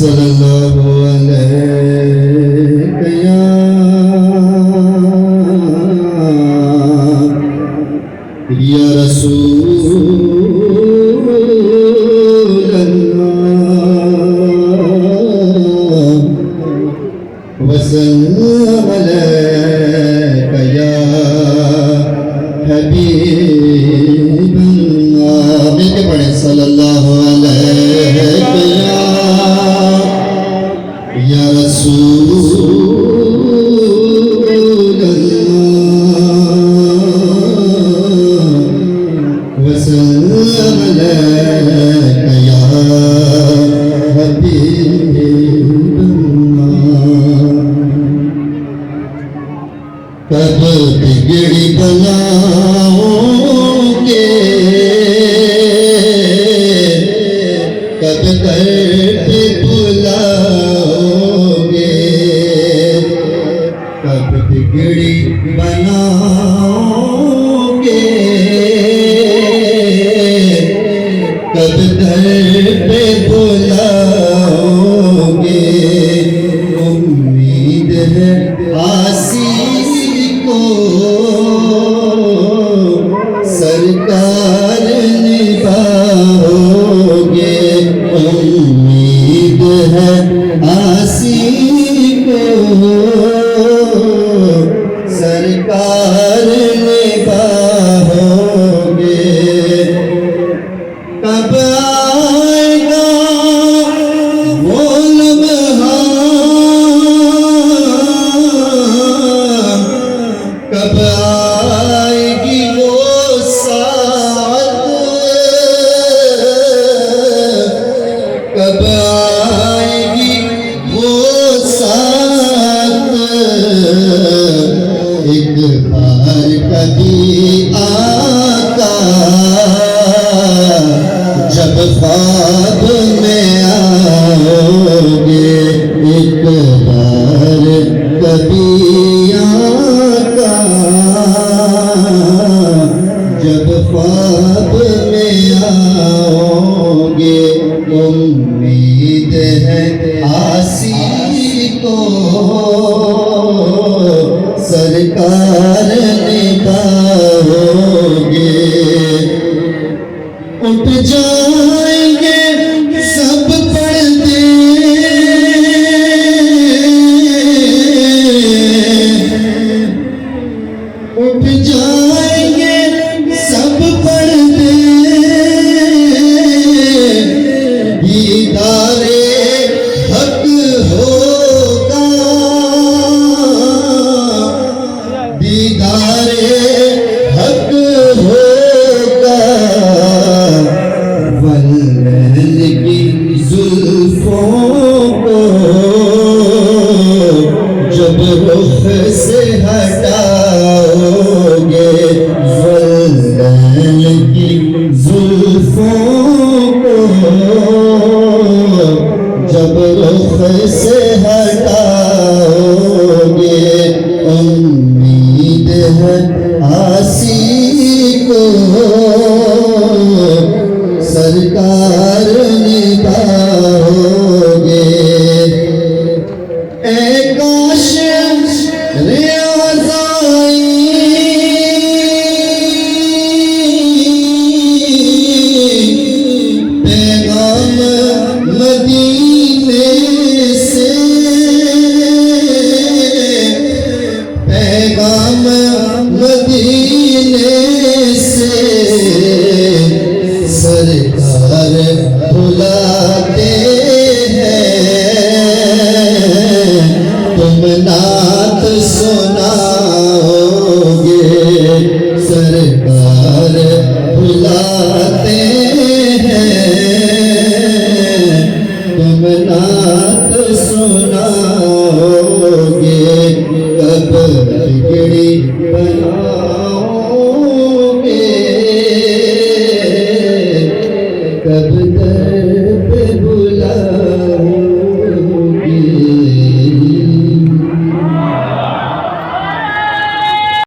सल्लल्लाहु अलैहि या रसूल अल्लाह वसल्लम अलैका या हबीब अल्लाह। मिलके पढ़े सल्लल्लाहु अलैहि या रसूल अल्लाह वसल्लम अलैका या हबीब अल्लाह। कब बिगड़ी बनाओगे, कब दर्द बुलाओगे, कब बिगड़ी बनाओगे, कब दर्द बुलाओगे। उम्मीद है आसी को सरकार निभाओगे। उम्मीद है आसी को सरकार निभाओगे। कब आएगा वो लम्हा, कब आएगी वो साथ, कब आएगी वो साथ। एक बार कभी आका जब ख्वाब में आओगे, एक बार कभी आका जब ख्वाब में आओगे। उम्मीद है आसी को सरकार निभाओगे। उठ जाएंगे सब पर्दे, उठ जाएंगे सब पर्दे, से हटाओगे वल्दैन की जुल्फों को, जब रुख से हटाओगे उम्मीद है आसी को सरकार निभाओगे। ए काश रियाज़ाई पैगाम मदीने से, पैगाम मदीने से सरकार बुलाते हैं, तुम नात सुनाओगे सरकार बुलाते हैं, तुम नात सुनाओगे। कब बिगड़ी बना